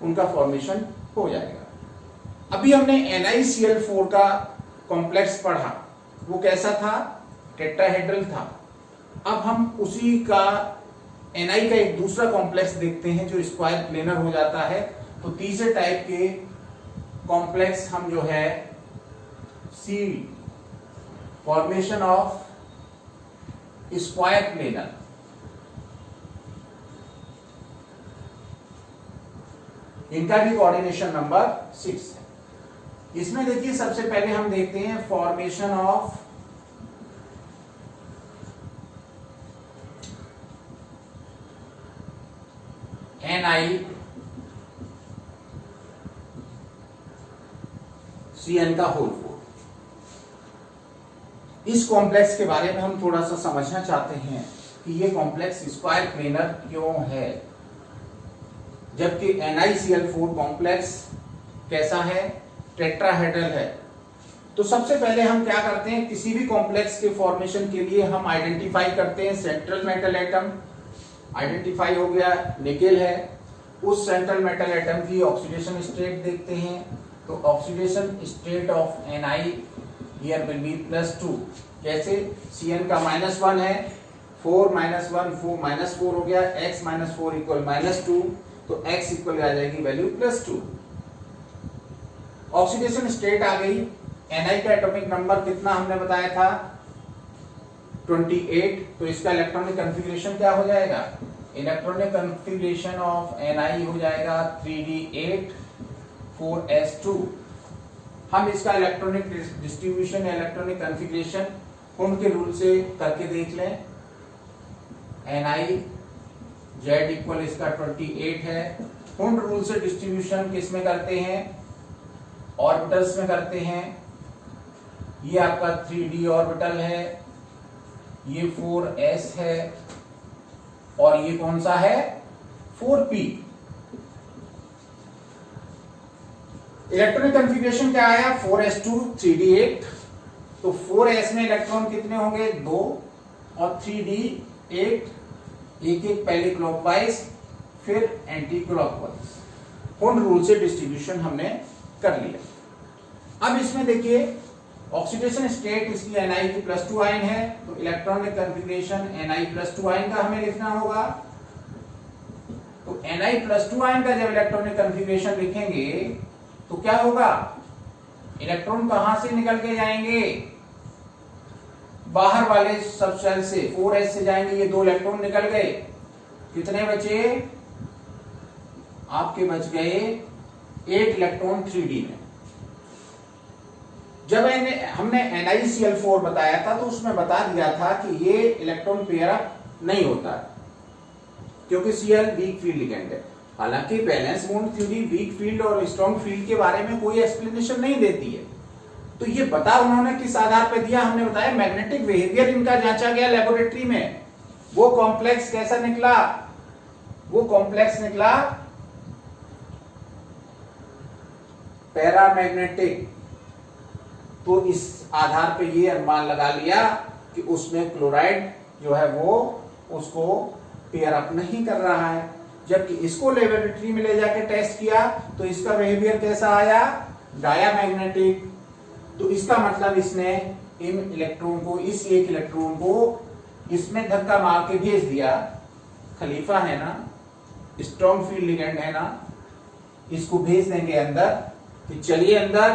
उनका फॉर्मेशन हो जाएगा। अभी हमने NiCl4 का कॉम्प्लेक्स पढ़ा, वो कैसा था टेट्राहेड्रल था। अब हम उसी का Ni का एक दूसरा कॉम्प्लेक्स देखते हैं जो स्क्वायर प्लेनर हो जाता है। तो तीसरे टाइप के कॉम्प्लेक्स हम जो है C formation of square planar, इनका भी कोऑर्डिनेशन नंबर 6 है। इसमें देखिए सबसे पहले हम देखते हैं फॉर्मेशन ऑफ NiCN का होल 4। इस कॉम्प्लेक्स के बारे में हम थोड़ा सा समझना चाहते हैं कि ये कॉम्प्लेक्स स्क्वायर प्लेनर क्यों है, जबकि NiCl4 कॉम्प्लेक्स कैसा है टेट्राहेड्रल है। तो सबसे पहले हम क्या करते हैं, किसी भी कॉम्प्लेक्स के फॉर्मेशन के लिए हम आइडेंटिफाई करते हैं सेंट्रल मेटल एटम। आइडेंटिफाई हो गया निकेल है, उस सेंट्रल मेटल एटम की ऑक्सीडेशन स्टेट देखते हैं। तो oxidation state of Ni here will be +2। जैसे Cn का -1 है, 4 - 1 4 -4 हो गया, x - 4 = -2, तो x इक्वल आ जाएगी वैल्यू +2। ऑक्सीडेशन स्टेट आ गई। Ni का एटॉमिक नंबर कितना हमने बताया था 28। तो इसका इलेक्ट्रॉनिक कॉन्फ़िगरेशन क्या हो जाएगा, इलेक्ट्रॉनिक कॉन्फ़िगरेशन ऑफ Ni हो जाएगा 3d8 4s2। हम इसका इलेक्ट्रॉनिक डिस्ट्रीब्यूशन या इलेक्ट्रॉनिक कॉन्फ़िगरेशन हुंड के रूल से करके देख लें। Ni Z इक्वल इसका 28 है। हुंड रूल से डिस्ट्रीब्यूशन किस में करते हैं, ऑर्बिटल्स में करते हैं। ये आपका 3d ऑर्बिटल है, ये 4s है और ये कौन सा है 4p। इलेक्ट्रॉनिक कॉन्फ़िगरेशन क्या आया 4s2 3d8। तो 4s में इलेक्ट्रॉन कितने होंगे 2 और 3d8 एक एक पहले क्लॉकवाइज फिर एंटी क्लॉकवाइज। हुंड रूल से डिस्ट्रीब्यूशन हमने कर लिया। अब इसमें देखिए ऑक्सीडेशन स्टेट इसकी Ni की +2 आयन है, तो इलेक्ट्रॉनिक कॉन्फ़िगरेशन Ni +2 आयन का हमें लिखना होगा। तो Ni +2 आयन का जब इलेक्ट्रॉनिक कॉन्फ़िगरेशन लिखेंगे तो क्या होगा, इलेक्ट्रॉन कहां से निकल के जाएंगे, बाहर वाले सब शेल से 4s से जाएंगे। ये 2 इलेक्ट्रॉन निकल गए, कितने बचे आपके बच गए 8 इलेक्ट्रॉन 3d में। जब हमने NiCl4 बताया था तो उसमें बता दिया था कि ये इलेक्ट्रॉन पेयर अप नहीं होता क्योंकि Cl वीक फील्ड लिगेंड है। हालांकि valence bond theory weak field और स्ट्रॉन्ग फील्ड के बारे में कोई एक्सप्लेनेशन नहीं देती है। तो ये बता उन्होंने किस आधार पर दिया, हमने बताया मैग्नेटिक बिहेवियर इनका जांचा गया लेबोरेटरी में। वो कॉम्प्लेक्स कैसा निकला, वो कॉम्प्लेक्स निकला पैरामैग्नेटिक। तो इस आधार पे ये अनुमान लगा लिया कि उसमें क्लोराइड जो है वो उसको पेयर अप नहीं कर रहा है। जबकि इसको लेबोरेटरी में ले जाके टेस्ट किया तो इसका बिहेवियर कैसा आया, डायामैग्नेटिक। तो इसका मतलब इसने इन इलेक्ट्रॉन को, इस एक इलेक्ट्रॉन को इसमें धक्का मार के भेज दिया। खलीफा है ना, स्ट्रॉन्ग फील्ड लिगेंड है ना, इसको भेज देंगे अंदर कि चलिए अंदर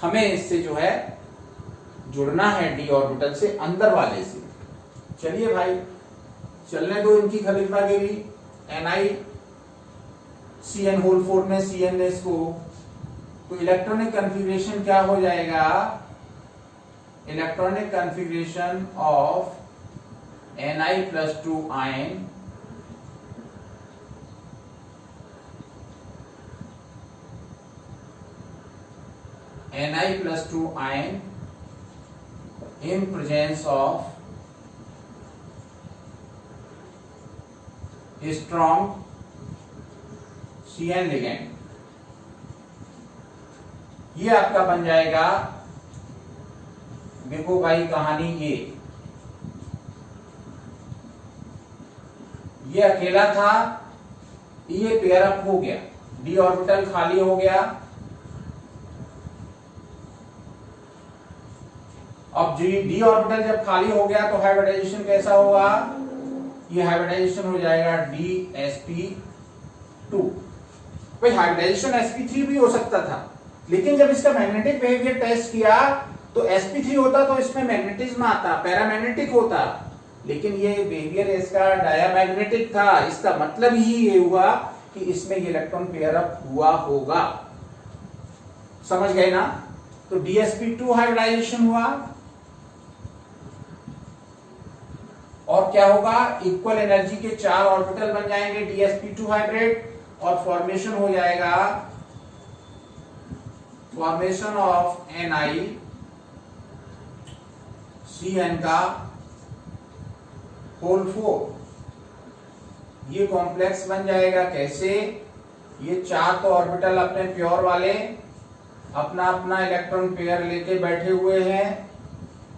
हमें इससे जो है जुड़ना है डी ऑर्बिटल से, अंदर वाले से। चलिए भाई चलने दो इनकी खलीफागिरी। NiCN4 में CnS को, तो इलेक्ट्रॉनिक कन्फिग्रेशन क्या हो जाएगा? Electronic configuration of Ni+2 ion Ni+2 ion in presence of strong CN ligand, ये आपका बन जाएगा। देखो भाई कहानी ये अकेला था, ये पेयर अप हो गया, डी ऑर्बिटल खाली हो गया। अब डी ऑर्बिटल जब खाली हो गया तो हाइब्रिडाइजेशन कैसा होगा? ये हाइब्रिडाइजेशन हो जाएगा DsP2। भाई हाइब्रिडाइजेशन sp3 भी हो सकता था, लेकिन जब इसका मैग्नेटिक बिहेवियर टेस्ट किया तो sp3 होता तो इसमें मैग्नेटिज्म आता, पैरामैग्नेटिक होता, लेकिन ये बिहेवियर इसका डायामैग्नेटिक था। इसका मतलब ही ये हुआ कि इसमें ये इलेक्ट्रॉन पेयर अप हुआ होगा। समझ गए ना? तो DsP2 हाइब्रिडाइजेशन हुआ और क्या होगा? इक्वल एनर्जी के 4 ऑर्बिटल बन जाएंगे DsP2 हाइब्रिड, और फॉर्मेशन हो जाएगा, फॉर्मेशन ऑफ NiCN का होल 4। ये कॉम्प्लेक्स बन जाएगा कैसे? ये 4 तो ऑर्बिटल अपने प्योर वाले अपना अपना इलेक्ट्रॉन पेयर लेके बैठे हुए हैं,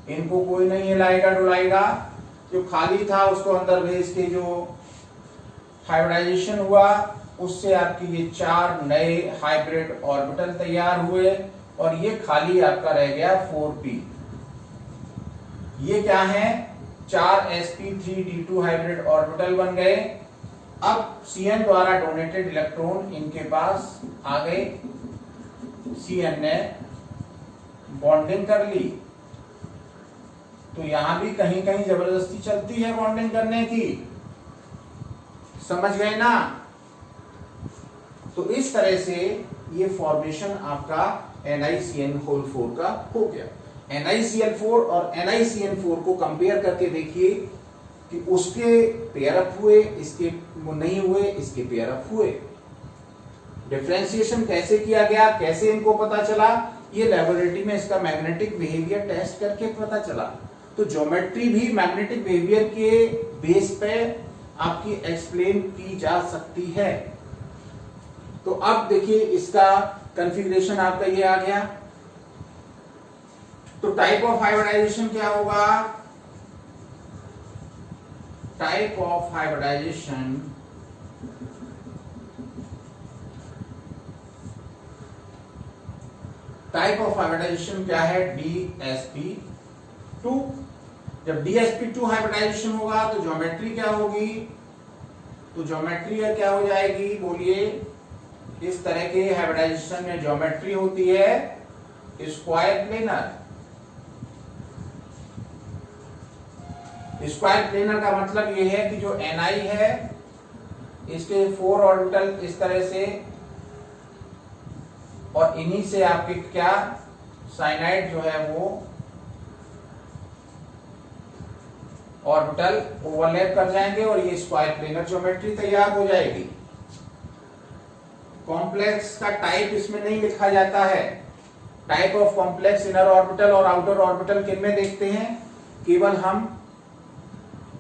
इनको कोई नहीं हिलाएगा डुलाएगा। जो खाली था उसको अंदर भेज के जो हाइब्रिडाइजेशन हुआ उससे आपकी ये 4 नए हाइब्रिड ऑर्बिटल तैयार हुए, और ये खाली आपका रह गया 4p। ये क्या है? 4 sp3d2 हाइब्रिड ऑर्बिटल बन गए। अब CN द्वारा डोनेटेड इलेक्ट्रॉन इनके पास आ गए, CN ने बॉन्डिंग कर ली, तो यहां भी कहीं कहीं जबरदस्ती चलती है बॉन्डिंग करने की। समझ गए ना? तो इस तरह से ये फॉर्मेशन आपका NiCN4 का हो गया। NiCl4 और NiCN4 को कंपेयर करके देखिए कि उसके पेयर अप हुए, इसके नहीं हुए, इसके पेयर अप हुए। डिफरेंशिएशन कैसे किया गया, कैसे इनको पता चला? ये लेबोरेटरी में इसका मैग्नेटिक बिहेवियर टेस्ट करके पता चला। तो ज्योमेट्री भी मैग्नेटिक बिहेवियर के बेस पे आपकी एक्सप्लेन की जा सकती है। तो अब देखिए इसका कॉन्फ़िगरेशन आपका ये आ गया। तो टाइप ऑफ हाइब्रिडाइजेशन क्या होगा? टाइप ऑफ हाइब्रिडाइजेशन क्या है? DsP2। जब DsP2 हाइब्रिडाइजेशन होगा तो ज्योमेट्री क्या होगी? तो ज्योमेट्री क्या हो जाएगी? बोलिए। इस तरह के हाइब्रिडाइजेशन में ज्योमेट्री होती है स्क्वायर प्लेनर। स्क्वायर प्लेनर का मतलब ये है कि जो Ni है इसके 4 ऑर्बिटल इस तरह से, और इन्हीं से आपके क्या साइनाइड जो है वो ऑर्बिटल ओवरलैप कर जाएंगे और ये स्क्वायर प्लेनर ज्योमेट्री तैयार हो जाएगी। कॉम्प्लेक्स का टाइप इसमें नहीं लिखा जाता है। Type of complex inner orbital और आउटर ऑर्बिटल किन में देखते हैं? केवल हम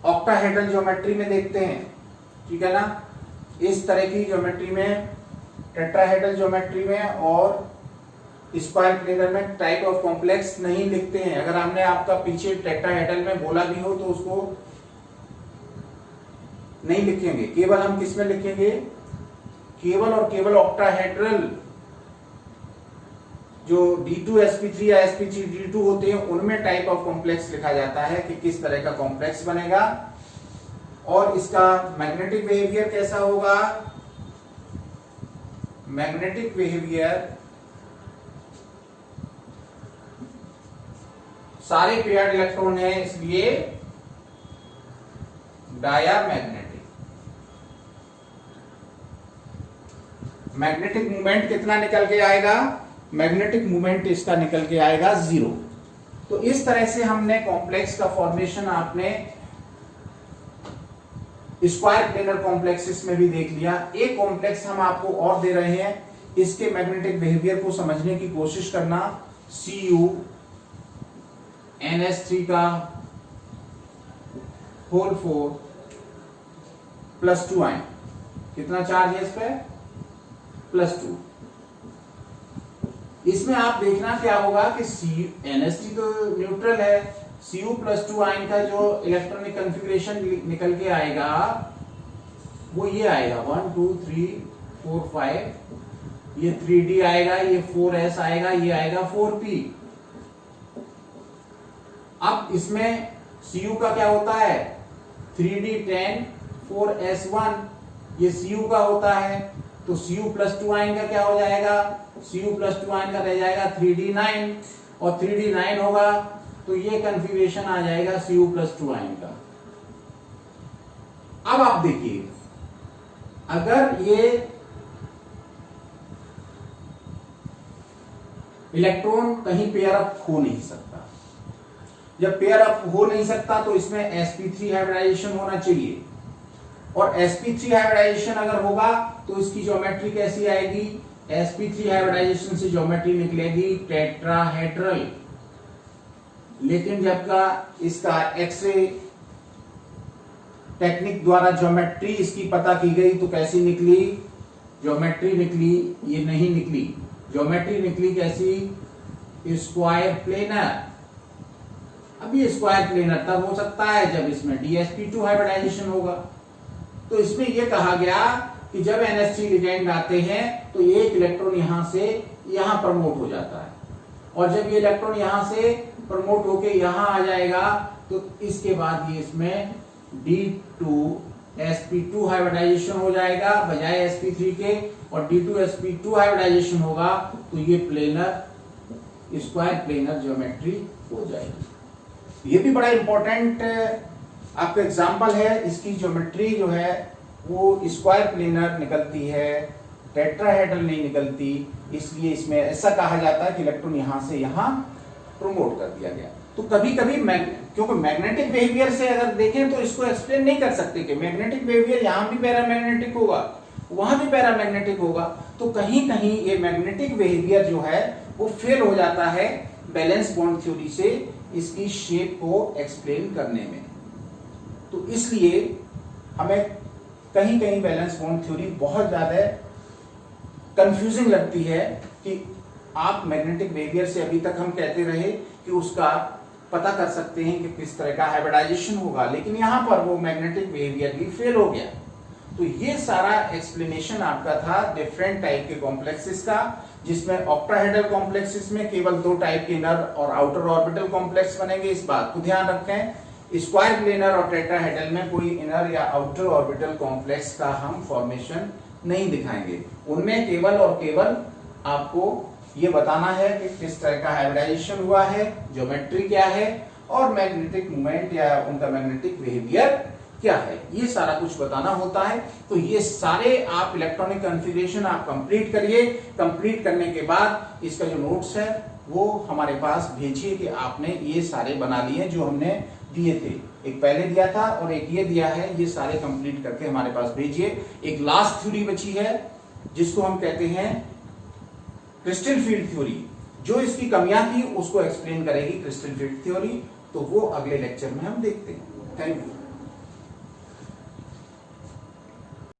ऑक्टाहेड्रल ज्योमेट्री में देखते हैं, ठीक है ना? इस तरह की ज्योमेट्री में, टेट्राहेड्रल ज्योमेट्री में और स्क्वायर प्लेनर में टाइप ऑफ कॉम्प्लेक्स नहीं लिखते हैं। अगर हमने आपका पीछे टेट्राहेड्रल में बोला भी हो तो उसको नहीं लिखेंगे। केवल हम किस में लिखेंगे? केवल और केवल ऑक्टाहेड्रल जो D2sp3 या sp3d2 होते हैं उनमें टाइप ऑफ कॉम्प्लेक्स लिखा जाता है कि किस तरह का कॉम्प्लेक्स बनेगा और इसका मैग्नेटिक बिहेवियर कैसा होगा। मैग्नेटिक बिहेवियर सारे पेयर्ड इलेक्ट्रॉन है, इसलिए डायामैग्नेटिक। मैग्नेटिक मूवमेंट कितना निकल के आएगा? मैग्नेटिक मूवमेंट इसका निकल के आएगा 0। तो इस तरह से हमने कॉम्प्लेक्स का फॉर्मेशन आपने स्क्वायर प्लेनर कॉम्प्लेक्सेस में भी देख लिया। एक कॉम्प्लेक्स हम आपको और दे रहे हैं, इसके मैग्नेटिक बिहेवियर को समझने की कोशिश करना। CuNH3 का होल 4 +2 आयन, कितना चार्ज है इस पे? +2। इसमें आप देखना क्या होगा कि NH3 तो न्यूट्रल है, Cu+2 आयन का जो इलेक्ट्रॉनिक कॉन्फ़िगरेशन निकल के आएगा वो ये आएगा 1 2 3 4 5, ये 3D आएगा, ये 4s आएगा, ये आएगा 4p। अब इसमें Cu का क्या होता है? 3D10 4s1, ये Cu का होता है। तो Cu+2 आयन का क्या हो जाएगा? Cu+2 आयन का रह जाएगा 3D9, और 3D9 होगा तो ये कन्फिग्रेशन आ जाएगा Cu+2 आयन का। अब आप देखिए, अगर ये इलेक्ट्रॉन कहीं पेयर अप हो नहीं सकता, जब पेयर अप हो नहीं सकता तो इसमें sp3 हाइब्रिडाइजेशन होना चाहिए, और sp3 हाइब्रिडाइजेशन अगर होगा तो इसकी ज्योमेट्री कैसी आएगी? sp3 हाइब्रिडाइजेशन से ज्योमेट्री निकलेगी टेट्राहेड्रल। लेकिन जबका इसका एक्सरे टेक्निक द्वारा ज्योमेट्री इसकी पता की गई तो कैसी निकली? ज्योमेट्री निकली, ये नहीं निकली। ज्योमेट्री निकली कैसी? Square planar. अब ये स्क्वायर प्लेनर तब हो सकता है जब इसमें dsp2 हाइब्रिडाइजेशन होगा। तो इसमें यह कहा गया कि जब NH3 लिगेंड आते हैं तो एक इलेक्ट्रॉन यहां से यहां प्रमोट हो जाता है, और जब ये इलेक्ट्रॉन यहां से प्रमोट होके यहां आ जाएगा तो इसके बाद ये इसमें D2sp2 हाइब्रिडाइजेशन हो जाएगा बजाय sp3 के, और D2sp2 हाइब्रिडाइजेशन होगा तो ये प्लेनर स्क्वायर प्लेनर ज्योमेट्री हो जाएगी। ये भी बड़ा इंपॉर्टेंट आपका एग्जांपल है। इसकी ज्योमेट्री जो है वो स्क्वायर प्लेनर निकलती है, टेट्राहेड्रल नहीं निकलती, इसलिए इसमें ऐसा कहा जाता है कि इलेक्ट्रॉन यहां से यहां प्रमोट कर दिया गया। तो कभी कभी क्योंकि मैग्नेटिक बिहेवियर से अगर देखें तो इसको एक्सप्लेन नहीं कर सकते कि मैग्नेटिक बिहेवियर यहां भी पैरामैग्नेटिक होगा, वहां भी पैरामैग्नेटिक होगा, तो कहीं कहीं ये मैग्नेटिक बिहेवियर जो है वो फेल हो जाता है बैलेंस बॉन्ड थ्योरी से इसकी शेप को एक्सप्लेन करने में। तो इसलिए हमें कहीं कहीं बैलेंस बॉन्ड थ्योरी बहुत ज्यादा कंफ्यूजिंग लगती है कि आप मैग्नेटिक बिहेवियर से अभी तक हम कहते रहे कि उसका पता कर सकते हैं कि किस तरह का हाइब्रिडाइजेशन होगा, लेकिन यहां पर वो मैग्नेटिक बिहेवियर भी फेल हो गया। तो ये सारा एक्सप्लेनेशन आपका था डिफरेंट टाइप के कॉम्प्लेक्सेस का, जिसमें ऑक्टाहेड्रल कॉम्प्लेक्सेस में केवल 2 टाइप के इनर और आउटर ऑर्बिटल कॉम्प्लेक्स बनेंगे। इस बात को ध्यान रखें। स्क्वायर प्लेनर और टेट्राहेड्रल में कोई इनर या आउटर ऑर्बिटल कॉम्प्लेक्स का हम फॉर्मेशन नहीं दिखाएंगे। उनमें केवल और केवल आपको ये बताना है कि किस तरह का हाइब्रिडाइजेशन हुआ है, ज्योमेट्री क्या है, और मैग्नेटिक मूवमेंट या उनका मैग्नेटिक बिहेवियर क्या है, ये सारा कुछ बताना होता है। तो ये सारे आप इलेक्ट्रॉनिक कॉन्फ़िगरेशन आप कंप्लीट करिए। कंप्लीट करने के बाद इसका जो नोट्स है वो हमारे पास भेजिए कि आपने ये सारे बना लिए जो हमने दिए थे। एक पहले दिया था और एक ये दिया है, ये सारे कंप्लीट करके हमारे पास भेजिए। एक लास्ट थ्योरी बची है जिसको हम कहते हैं क्रिस्टल फील्ड थ्योरी, जो इसकी कमियां थी उसको एक्सप्लेन करेगी क्रिस्टल फील्ड थ्योरी। तो वो अगले लेक्चर में हम देखते हैं। Thank you.